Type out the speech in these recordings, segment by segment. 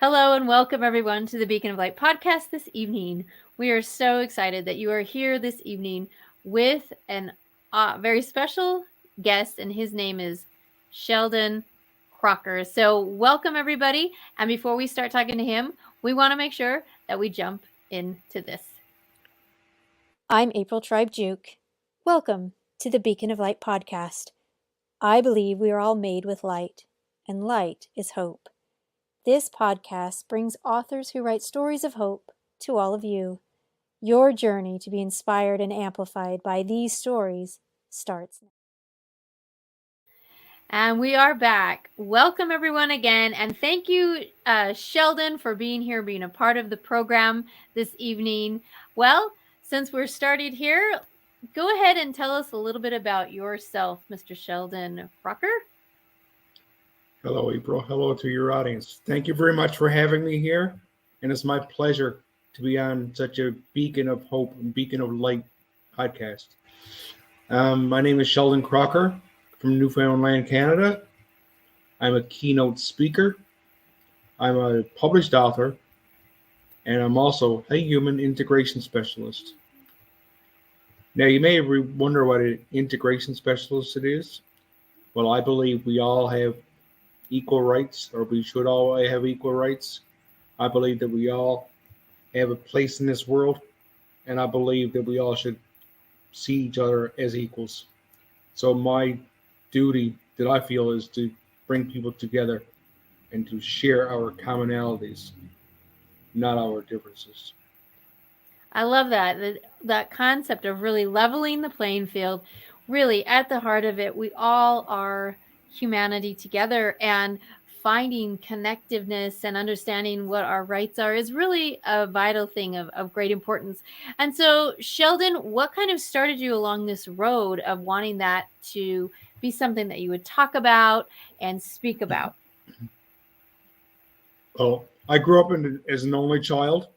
Hello and welcome everyone to the Beacon of Light podcast this evening. We are so excited that you are here this evening with an very special guest, and his name is Sheldon Crocker. So welcome everybody. And before we start talking to him, we want to make sure that we jump into this. I'm April Tribe Juke. Welcome to the Beacon of Light podcast. I believe we are all made with light, and light is hope. This podcast brings authors who write stories of hope to all of you. Your journey to be inspired and amplified by these stories starts now. And we are back. Welcome everyone again. And thank you, Sheldon, for being here, being a part of the program this evening. Well, since we're started here, go ahead and tell us a little bit about yourself, Mr. Sheldon Crocker. Hello, April. Hello to your audience. Thank you very much for having me here. And it's my pleasure to be on such a beacon of hope and beacon of light podcast. My name is Sheldon Crocker from Newfoundland, Canada. I'm a keynote speaker. I'm a published author. And I'm also a human integration specialist. Now, you may wonder what an integration specialist it is. Well, I believe we all have equal rights, or we should all have equal rights. I believe that we all have a place in this world, and I believe that we all should see each other as equals. So my duty that I feel is to bring people together and to share our commonalities, not our differences. I love that concept of really leveling the playing field. Really, at the heart of it, we all are humanity together, and finding connectiveness and understanding what our rights are is really a vital thing of great importance. And so, Sheldon, what kind of started you along this road of wanting that to be something that you would talk about and speak about? Well, I grew up as an only child,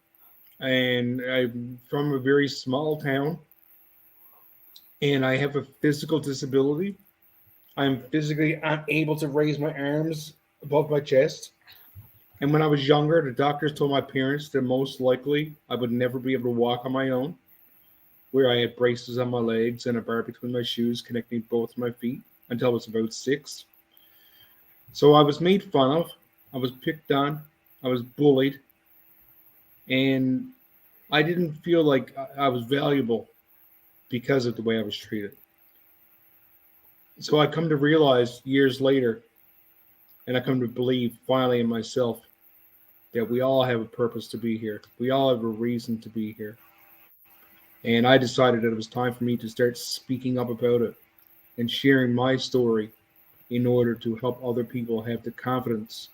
and I'm from a very small town, and I have a physical disability. I'm physically unable to raise my arms above my chest. And when I was younger, the doctors told my parents that most likely I would never be able to walk on my own, where I had braces on my legs and a bar between my shoes connecting both my feet until I was about 6. So I was made fun of, I was picked on, I was bullied, and I didn't feel like I was valuable because of the way I was treated. So I come to realize years later, and I come to believe finally in myself, that we all have a purpose to be here. We all have a reason to be here. And I decided that it was time for me to start speaking up about it and sharing my story in order to help other people have the confidence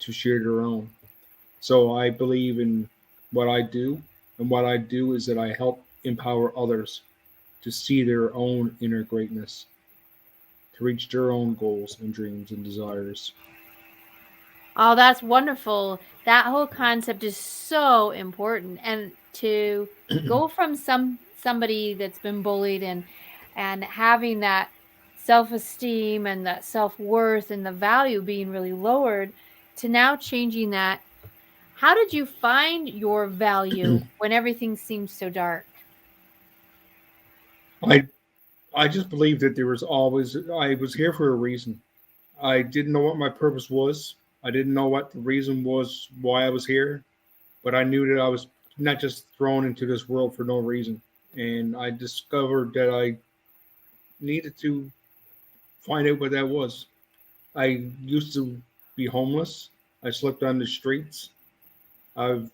to share their own. So I believe in what I do, and what I do is that I help empower others to see their own inner greatness, to reach their own goals and dreams and desires. Oh, that's wonderful. That whole concept is so important. And to go from somebody that's been bullied and having that self-esteem and that self-worth and the value being really lowered to now changing that. How did you find your value when everything seems so dark? I I just believe that I was here for a reason. I didn't know what my purpose was. I didn't know what the reason was why I was here, but I knew that I was not just thrown into this world for no reason. And I discovered that I needed to find out what that was. I used to be homeless. I slept on the streets. I've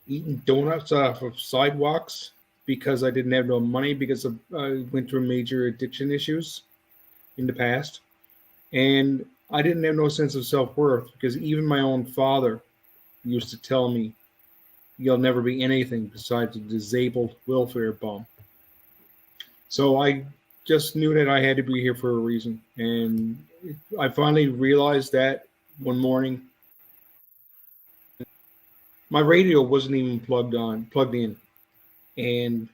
eaten donuts off of sidewalks because I didn't have no money because I went through major addiction issues in the past. And I didn't have no sense of self-worth because even my own father used to tell me, you'll never be anything besides a disabled welfare bum. So I just knew that I had to be here for a reason. And I finally realized that one morning. My radio wasn't even plugged in. And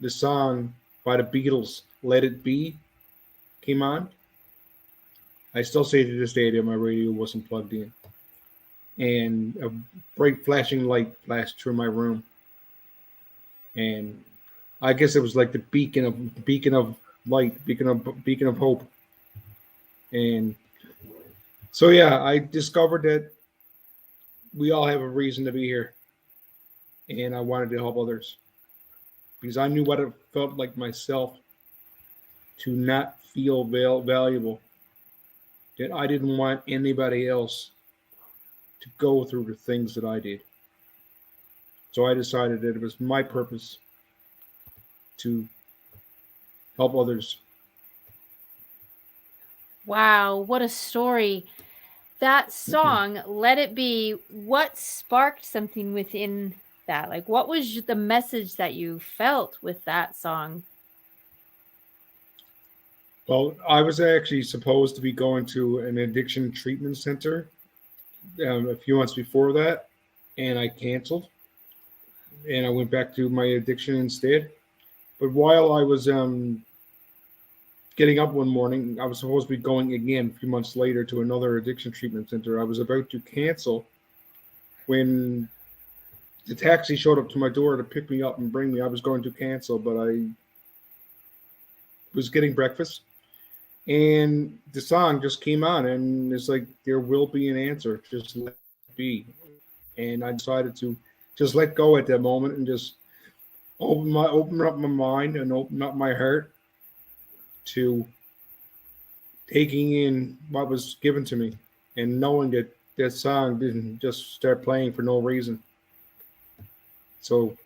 the song by the Beatles, Let It Be, came on. I still say to this day that my radio wasn't plugged in. and a bright flashing light flashed through my room, and I guess it was like the beacon of light, beacon of hope. And so yeah, I discovered that we all have a reason to be here, and I wanted to help others because I knew what it felt like myself to not feel valuable. That I didn't want anybody else to go through the things that I did. So I decided that it was my purpose to help others. Wow, what a story. That song, Let It Be, what sparked something within that? Like, what was the message that you felt with that song? Well, I was actually supposed to be going to an addiction treatment center a few months before that, and I canceled, and I went back to my addiction instead. But while I was getting up one morning, I was supposed to be going again a few months later to another addiction treatment center. I was about to cancel when the taxi showed up to my door to pick me up and bring me. I was going to cancel, but I was getting breakfast, and the song just came on, and it's like there will be an answer. Just let it be. And I decided to just let go at that moment and just open up my mind and open up my heart to taking in what was given to me and knowing that that song didn't just start playing for no reason. So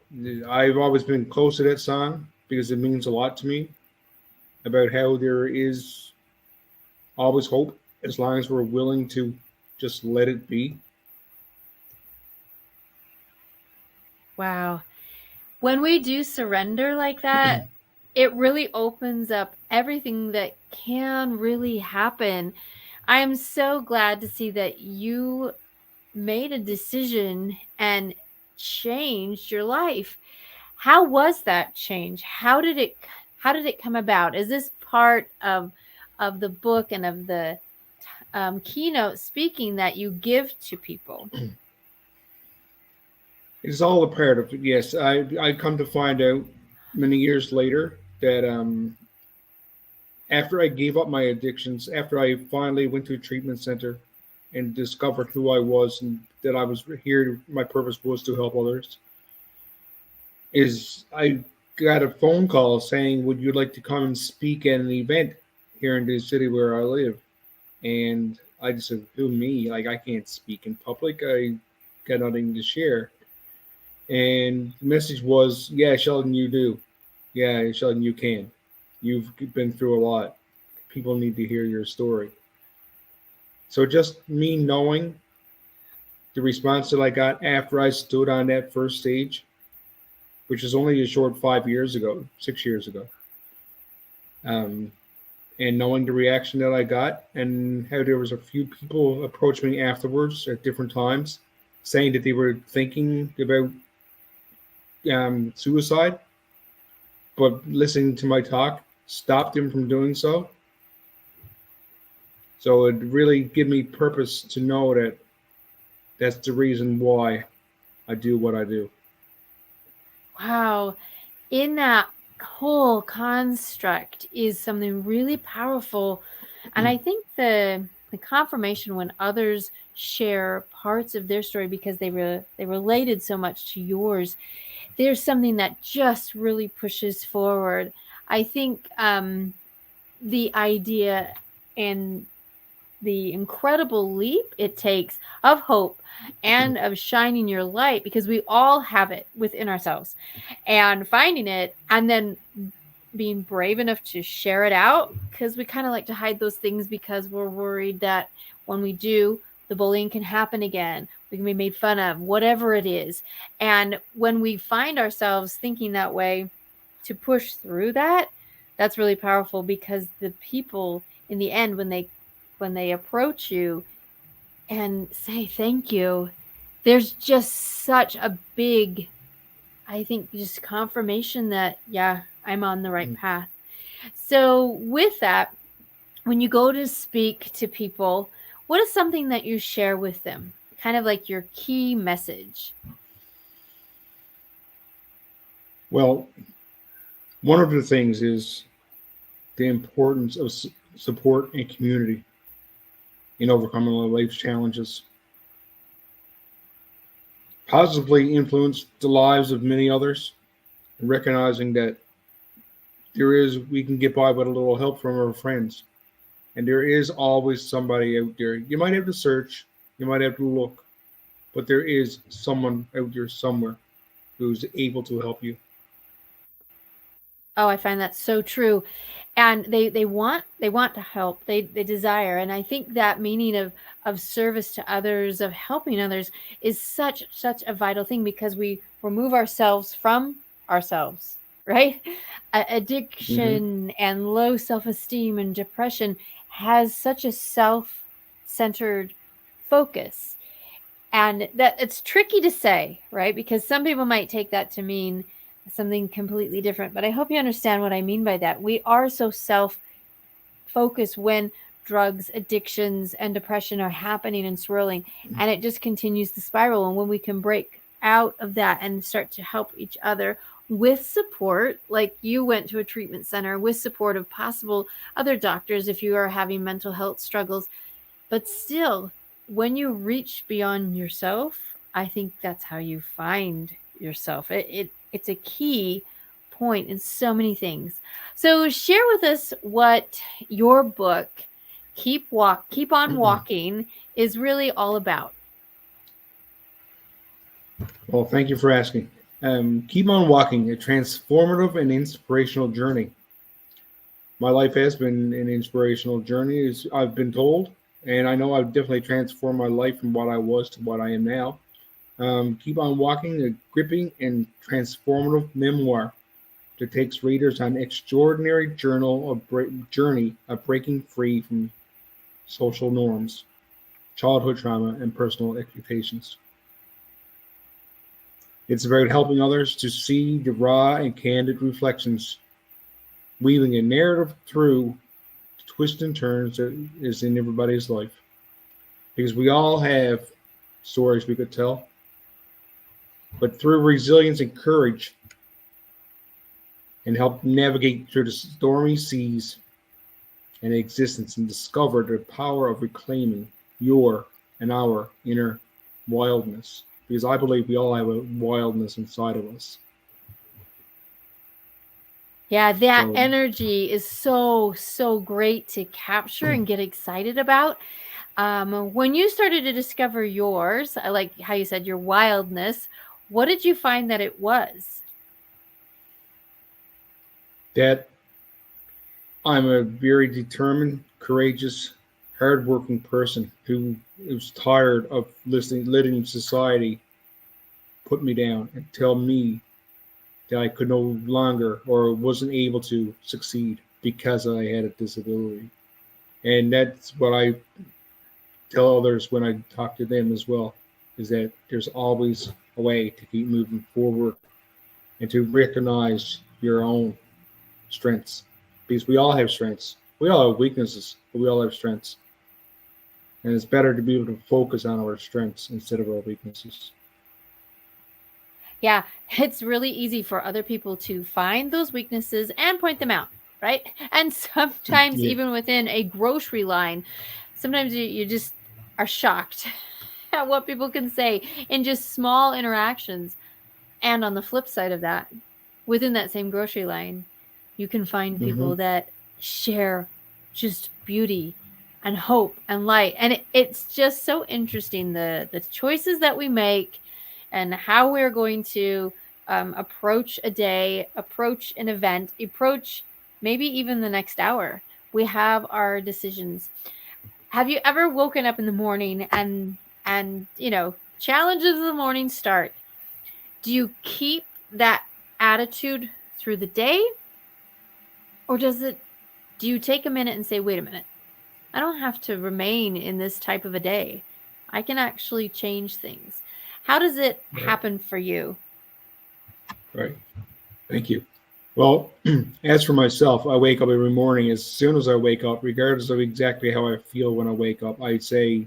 I've always been close to that song because it means a lot to me about how there is always hope as long as we're willing to just let it be. Wow. When we do surrender like that, it really opens up everything that can really happen. I am so glad to see that you made a decision and changed your life. How was that change? How did it come about? Is this part of the book and of the keynote speaking that you give to people? It's all a part of it. Yes, I come to find out many years later that after I gave up my addictions, after I finally went to a treatment center and discovered who I was and that I was here, my purpose was to help others. Is I got a phone call saying, "Would you like to come and speak at an event here in the city where I live?" And I just said, "Who me? Like I can't speak in public. I got nothing to share." And the message was, "Yeah, Sheldon, you do. Yeah, Sheldon, you can. You've been through a lot. People need to hear your story." So just me knowing the response that I got after I stood on that first stage, which is only a short 5 years ago, 6 years ago, um, and knowing the reaction that I got, and how there was a few people approach me afterwards at different times, saying that they were thinking about suicide, but listening to my talk stopped them from doing so. So it really gave me purpose to know that that's the reason why I do what I do. Wow. In that whole construct is something really powerful. And I think the confirmation when others share parts of their story because they related so much to yours, there's something that just really pushes forward. I think the idea and the incredible leap it takes of hope and of shining your light, because we all have it within ourselves, and finding it and then being brave enough to share it out, because we kind of like to hide those things because we're worried that when we do, the bullying can happen again, we can be made fun of, whatever it is. And when we find ourselves thinking that way, to push through that, that's really powerful, because the people in the end, when they approach you and say thank you, there's just such a big, I think, just confirmation that, yeah, I'm on the right path. So, with that, when you go to speak to people, what is something that you share with them? kind of like your key message? Well, one of the things is the importance of support and community in overcoming life's challenges. Positively influence the lives of many others, and recognizing that we can get by with a little help from our friends. And there is always somebody out there. You might have to search, you might have to look, but there is someone out there somewhere who's able to help you. Oh, I find that so true. And they want to help. They desire. And I think that meaning of service to others, of helping others is such a vital thing because we remove ourselves from ourselves, right? Mm-hmm. Addiction and low self-esteem and depression has such a self-centered focus. And that it's tricky to say, right? Because some people might take that to mean something completely different. But I hope you understand what I mean by that. We are so self focused when drugs, addictions, and depression are happening and swirling, and it just continues to spiral. And when we can break out of that and start to help each other with support, like you went to a treatment center with support of possible other doctors if you are having mental health struggles, but still, when you reach beyond yourself, I think that's how you find yourself. It's a key point in so many things. So share with us what your book Keep on Walking is really all about. Well, thank you for asking. Keep on walking, a transformative and inspirational journey. My life has been an inspirational journey, as I've been told, and I know I've definitely transformed my life from what I was to what I am now. Keep on walking, a gripping and transformative memoir that takes readers on an extraordinary journey of breaking free from social norms, childhood trauma, and personal expectations. It's about helping others to see the raw and candid reflections, weaving a narrative through the twists and turns that is in everybody's life. Because we all have stories we could tell, but through resilience and courage, and help navigate through the stormy seas and existence and discover the power of reclaiming your and our inner wildness. Because I believe we all have a wildness inside of us. Yeah, that So, energy is so great to capture and get excited about. When you started to discover yours, I like how you said your wildness. What did you find that it was? that I'm a very determined, courageous, hardworking person who is tired of letting society put me down and tell me that I could no longer or wasn't able to succeed because I had a disability. And that's what I tell others when I talk to them as well, is that there's always a way to keep moving forward and to recognize your own strengths. Because we all have strengths. We all have weaknesses, but we all have strengths. And it's better to be able to focus on our strengths instead of our weaknesses. Yeah, it's really easy for other people to find those weaknesses and point them out, right? And sometimes, Yeah. even within a grocery line, sometimes you just are shocked at what people can say in just small interactions. And on the flip side of that, within that same grocery line, you can find Mm-hmm. people that share just beauty and hope and light. And it's just so interesting the choices that we make and how we're going to approach a day, approach an event, approach maybe even the next hour. We have our decisions. Have you ever woken up in the morning and challenges of the morning start? Do you keep that attitude through the day, or do you take a minute and say, wait a minute, I don't have to remain in this type of a day. I can actually change things. How does it Right. happen for you? Right. Thank you. Well, as for myself, I wake up every morning. As soon as I wake up, regardless of exactly how I feel when I wake up, I say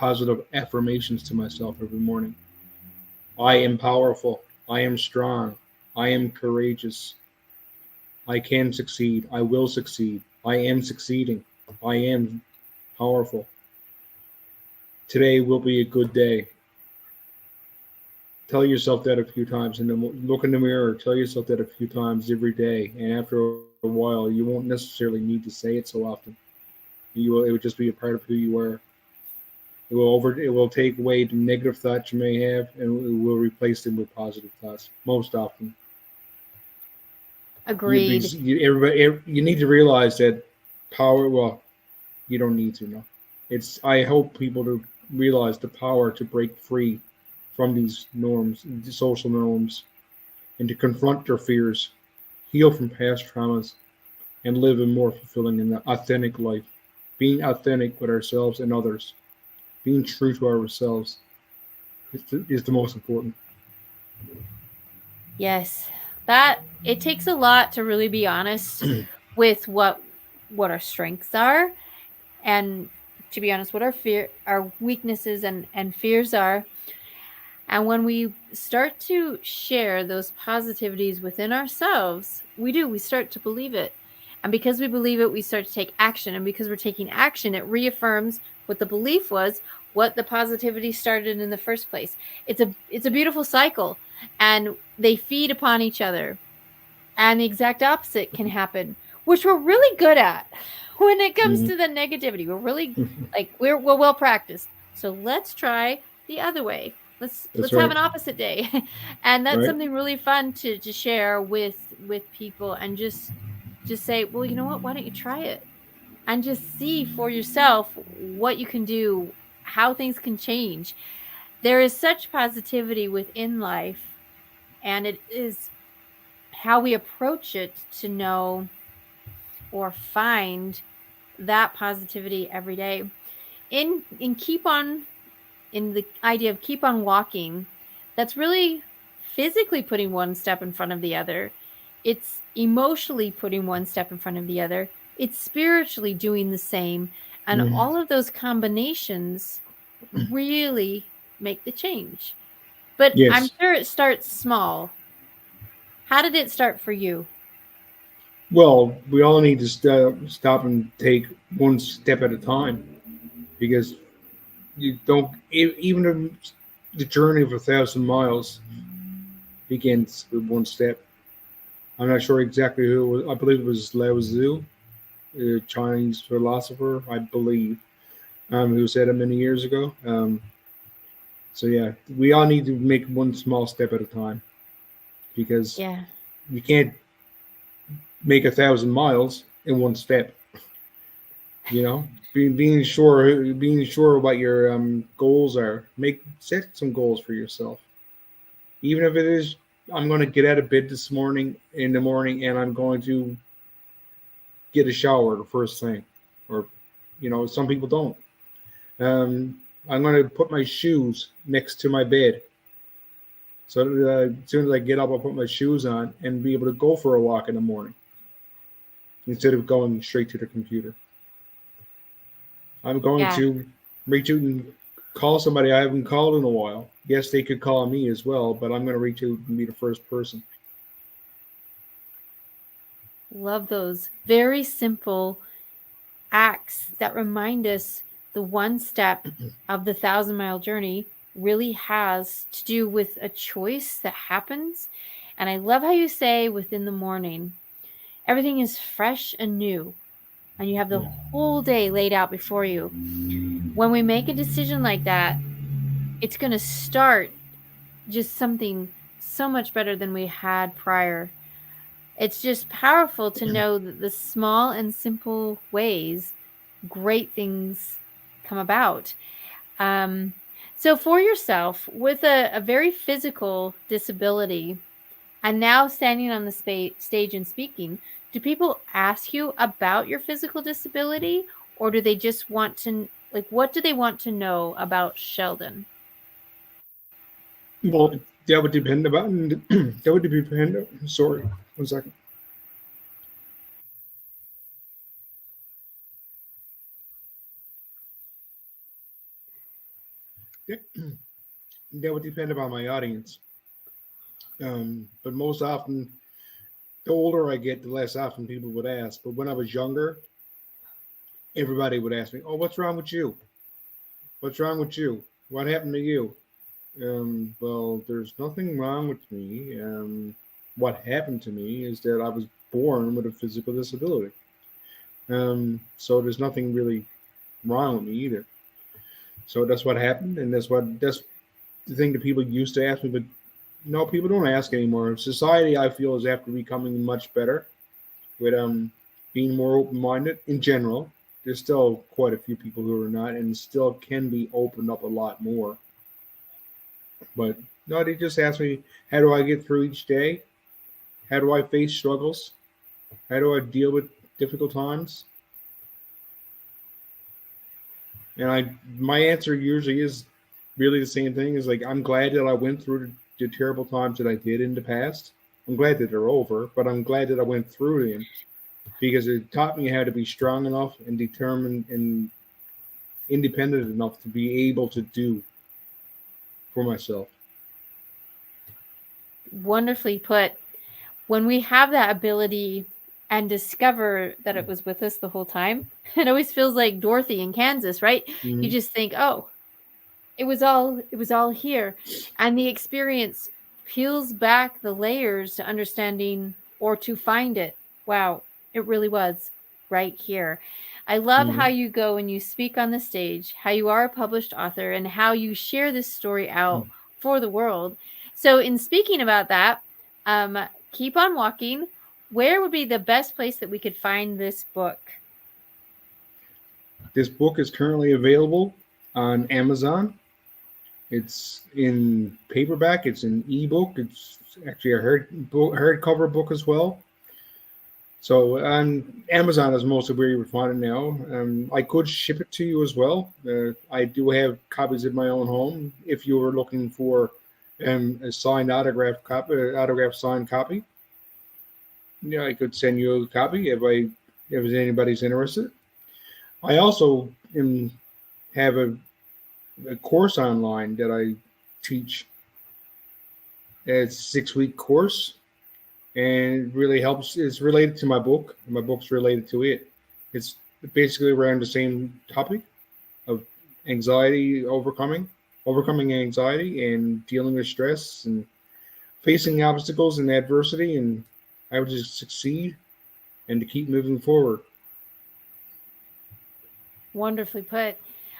positive affirmations to myself every morning. I am powerful. I am strong. I am courageous. I can succeed. I will succeed. I am succeeding. I am powerful. Today will be a good day. Tell yourself that a few times, and then look in the mirror. Tell yourself that a few times every day, and after a while, you won't necessarily need to say it so often. You will. It would just be a part of who you are. It will take away the negative thoughts you may have, and it will replace them with positive thoughts. Most often, Agreed. you need to realize that power. Well, you don't need to know. It's. I hope people to realize the power to break free from these norms, social norms, and to confront their fears, heal from past traumas, and live a more fulfilling and authentic life. Being authentic with ourselves and others, being true to ourselves is the most important. Yes. That it takes a lot to really be honest with what our strengths are, and to be honest what our weaknesses and fears are. And when we start to share those positivities within ourselves, we start to believe it. And because we believe it, we start to take action. And because we're taking action, it reaffirms what the belief was, what the positivity started in the first place. It's a beautiful cycle, and they feed upon each other. And the exact opposite can happen, which we're really good at when it comes Mhm. to the negativity. We're really like we're well practiced. So let's try the other way. That's Let's have right. an opposite day. And that's Right. something really fun to share with people, and just say, well, you know what, why don't you try it and just see for yourself what you can do, how things can change. There is such positivity within life, and it is how we approach it to know or find that positivity every day. In keep on in the idea of keep on walking, that's really physically putting one step in front of the other. It's emotionally putting one step in front of the other. It's spiritually doing the same. And Mhm. all of those combinations really make the change. But I'm Yes. sure it starts small. How did it start for you? Well, we all need to stop and take one step at a time because you don't. Even the journey of 1,000 miles begins with one step. I'm not sure exactly who it was. I believe it was Lao Tzu, a Chinese philosopher, I believe, who said it many years ago. So yeah, we all need to make one small step at a time because Yeah. you can't make 1,000 miles in one step. You know, being sure what your goals are. Make set some goals for yourself, even if it is. I'm going to get out of bed this morning in the morning, and I'm going to get a shower the first thing, or some people don't. Um, I'm going to put my shoes next to my bed. So as soon as I get up, I'll put my shoes on and be able to go for a walk in the morning instead of going straight to the computer. I'm going Yeah. to reach out and call somebody I haven't called in a while. Yes, they could call me as well, but I'm going to reach out and be the first person. Love those very simple acts that remind us the one step of the 1,000 mile journey really has to do with a choice that happens. And I love how you say within the morning, everything is fresh and new, and you have the whole day laid out before you. When we make a decision like that, it's going to start just something so much better than we had prior. It's just powerful to know that the small and simple ways great things come about. Um, so, for yourself, with a very physical disability, and now standing on the stage and speaking, do people ask you about your physical disability, or do they just want to, like, what do they want to know about Sheldon? Well, that would depend about that would depend. Sorry, 1 second. that would depend upon my audience. But most often, the older I get, the less often people would ask. But when I was younger, everybody would ask me, "Oh, what's wrong with you? What's wrong with you? What happened to you?" Well, there's nothing wrong with me. What happened to me is that I was born with a physical disability. So there's nothing really wrong with me either. So that's what happened, and that's the thing that people used to ask me, but no, people don't ask anymore. Society, I feel, is after becoming much better with being more open minded in general. There's still quite a few people who are not, and still can be opened up a lot more. But no, they just ask me, how do I get through each day? How do I face struggles? How do I deal with difficult times? And my answer usually is really the same thing. Is like, I'm glad that I went through the terrible times that I did in the past. I'm glad that they're over, but I'm glad that I went through them because it taught me how to be strong enough and determined and independent enough to be able to do for myself. Wonderfully put. When we have that ability and discover that it was with us the whole time, it always feels like Dorothy in Kansas, right? You Mm-hmm. just think, "Oh, it was all here." And the experience peels back the layers to understanding or to find it. Wow, it really was right here. I love how Mm-hmm. you go and you speak on the stage, how you are a published author, and how you share this story out for the world. So, in speaking about that, um, keep on walking. Where would be the best place that we could find this book? This book is currently available on Amazon. It's in paperback. It's an ebook. It's actually a hardcover book as well. So on Amazon is mostly where you would find it now. I could ship it to you as well. I do have copies in my own home. If you were looking for a signed autograph signed copy, yeah, I could send you a copy if anybody's interested. I also have a course online that I teach. It's a 6 week course, and it really helps. It's related to my book. My book's related to it. It's basically around the same topic of anxiety overcoming anxiety and dealing with stress and facing obstacles and adversity and how to succeed and to keep moving forward. Wonderfully put.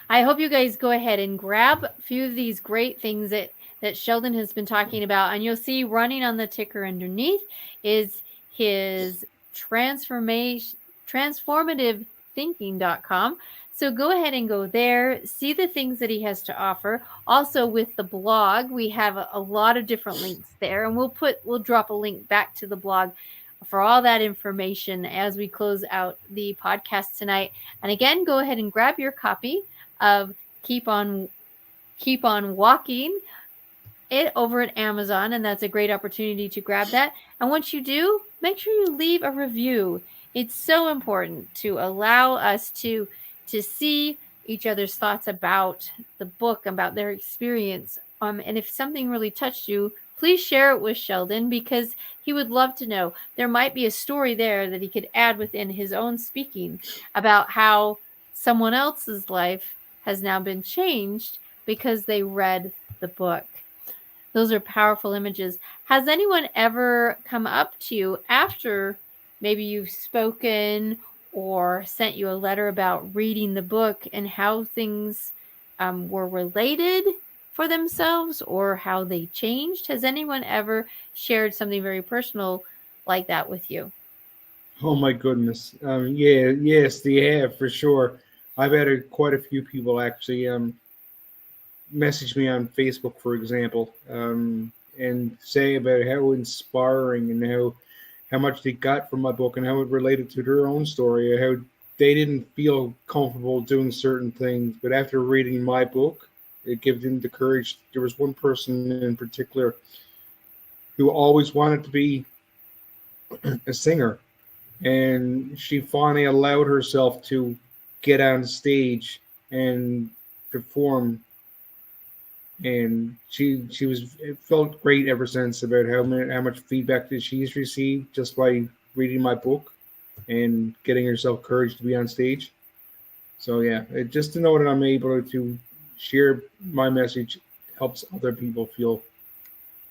I hope you guys go ahead and grab a few of these great things that Sheldon has been talking about, and you'll see running on the ticker underneath is his transformation transformative thinking.com. So go ahead and go there, see the things that he has to offer. Also with the blog, we have a lot of different links there, and we'll drop a link back to the blog for all that information as we close out the podcast tonight. And again, go ahead and grab your copy of Keep on Walking it over at Amazon, and that's a great opportunity to grab that. And once you do, make sure you leave a review. It's so important to allow us to see each other's thoughts about the book, about their experience. And if something really touched you, please share it with Sheldon because he would love to know. There might be a story there that he could add within his own speaking about how someone else's life has now been changed because they read the book. Those are powerful images. Has anyone ever come up to you after maybe you've spoken or sent you a letter about reading the book and how things were related for themselves or how they changed? Has anyone ever shared something very personal like that with you? Oh my goodness. Yeah, yes, they have for sure. I've had quite a few people actually message me on Facebook, for example, and say about how inspiring and how much they got from my book and how it related to their own story, how they didn't feel comfortable doing certain things, but after reading my book, it gave them the courage. There was one person in particular who always wanted to be a singer, and she finally allowed herself to get on stage and perform and she was it felt great ever since about how much feedback that she's received just by reading my book and getting herself courage to be on stage. So yeah, just to know that I'm able to share my message helps other people feel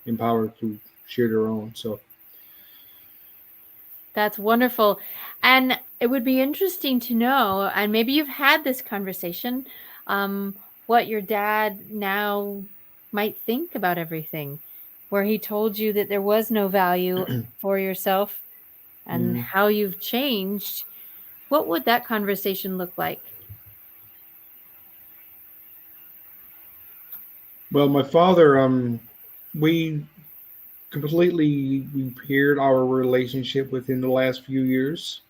empowered to share their own. So That's wonderful. And it would be interesting to know, and maybe you've had this conversation, um, what your dad now might think about everything, where he told you that there was no value for yourself and mm, how you've changed. What would that conversation look like? well, my father, we completely repaired our relationship within the last few years.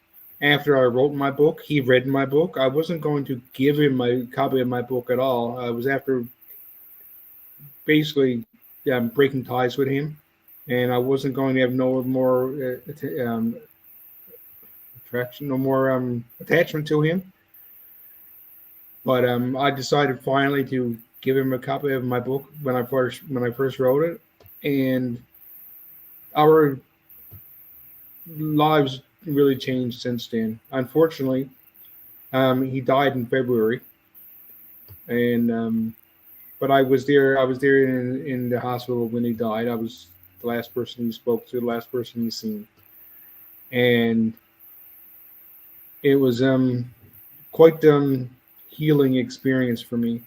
After I wrote my book, he read my book. I wasn't going to give him my copy of my book at all. I was after basically breaking ties with him, and I wasn't going to have no more attraction, no more attachment to him. But I decided finally to give him a copy of my book when I first wrote it, and our lives really changed since then. Unfortunately, he died in February, and but I was there. I was there in the hospital when he died. I was the last person he spoke to, the last person he seen, and it was quite healing experience for me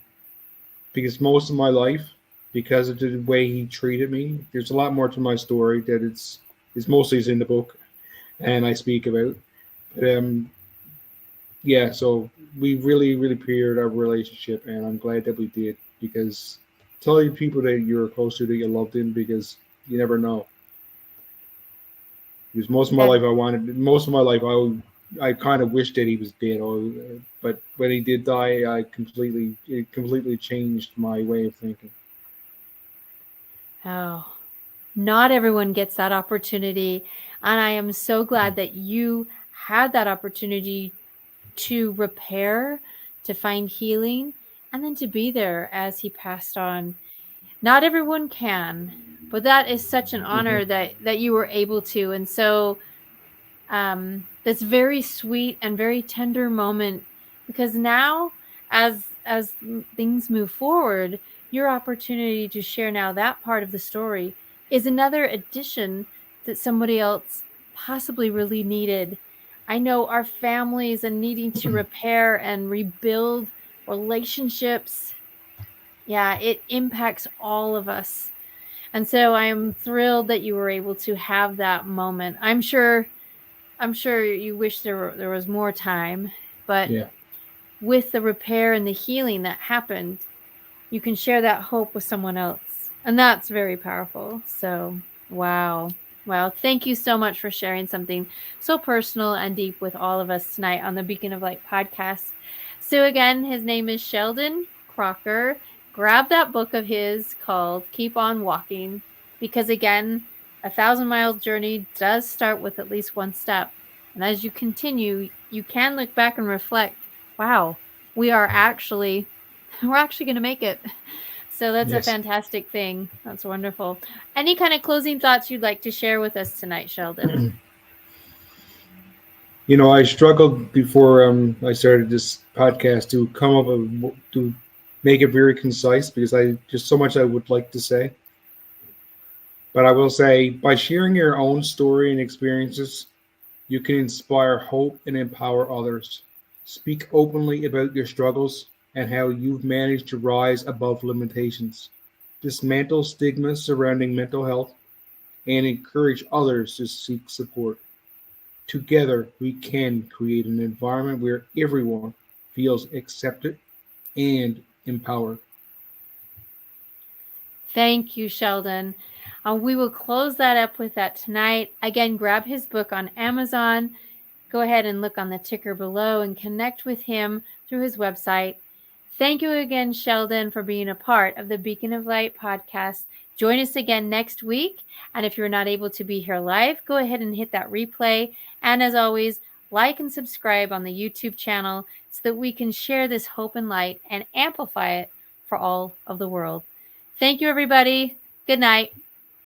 because most of my life, because of the way he treated me, there's a lot more to my story that it's mostly is in the book and I speak about. But yeah, so we really, really period our relationship, and I'm glad that we did because tell your people that you're close to that you loved him because you never know. Because That most of my life, I kind of wished that he was dead. But when he did die, it completely changed my way of thinking. Oh, not everyone gets that opportunity. And I am so glad that you had that opportunity to repair, to find healing, and then to be there as he passed on. Not everyone can, but that is such an Hmm. honor that you were able to. And so that's very sweet and very tender moment because now as things move forward, your opportunity to share now that part of the story is another addition that somebody else possibly really needed. I know our families and needing to repair and rebuild relationships, yeah, it impacts all of us. And so I'm thrilled that you were able to have that moment. I'm sure you wish there was more time, but Yeah. with the repair and the healing that happened, you can share that hope with someone else. And that's very powerful. So, wow. Well, thank you so much for sharing something so personal and deep with all of us tonight on the Beacon of Light podcast. So, again, his name is Sheldon Crocker. Grab that book of his called Keep On Walking, because, again, 1,000 mile journey does start with at least one step. And as you continue, you can look back and reflect, wow, we are actually we're actually going to make it. So that's a Yes. fantastic thing. That's wonderful. Any kind of closing thoughts you'd like to share with us tonight, Sheldon? You know, I struggled before I started this podcast to come up with to make it very concise because I just so much I would like to say. But I will say, by sharing your own story and experiences, you can inspire hope and empower others. Speak openly about your struggles and how you've managed to rise above limitations. Dismantle stigma surrounding mental health and encourage others to seek support. Together, we can create an environment where everyone feels accepted and empowered. Thank you, Sheldon. We will close that up with that tonight. Again, grab his book on Amazon. Go ahead and look on the ticker below and connect with him through his website. Thank you again, Sheldon, for being a part of the Beacon of Light podcast. Join us again next week. And if you're not able to be here live, go ahead and hit that replay. And as always, like and subscribe on the YouTube channel so that we can share this hope and light and amplify it for all of the world. Thank you, everybody. Good night.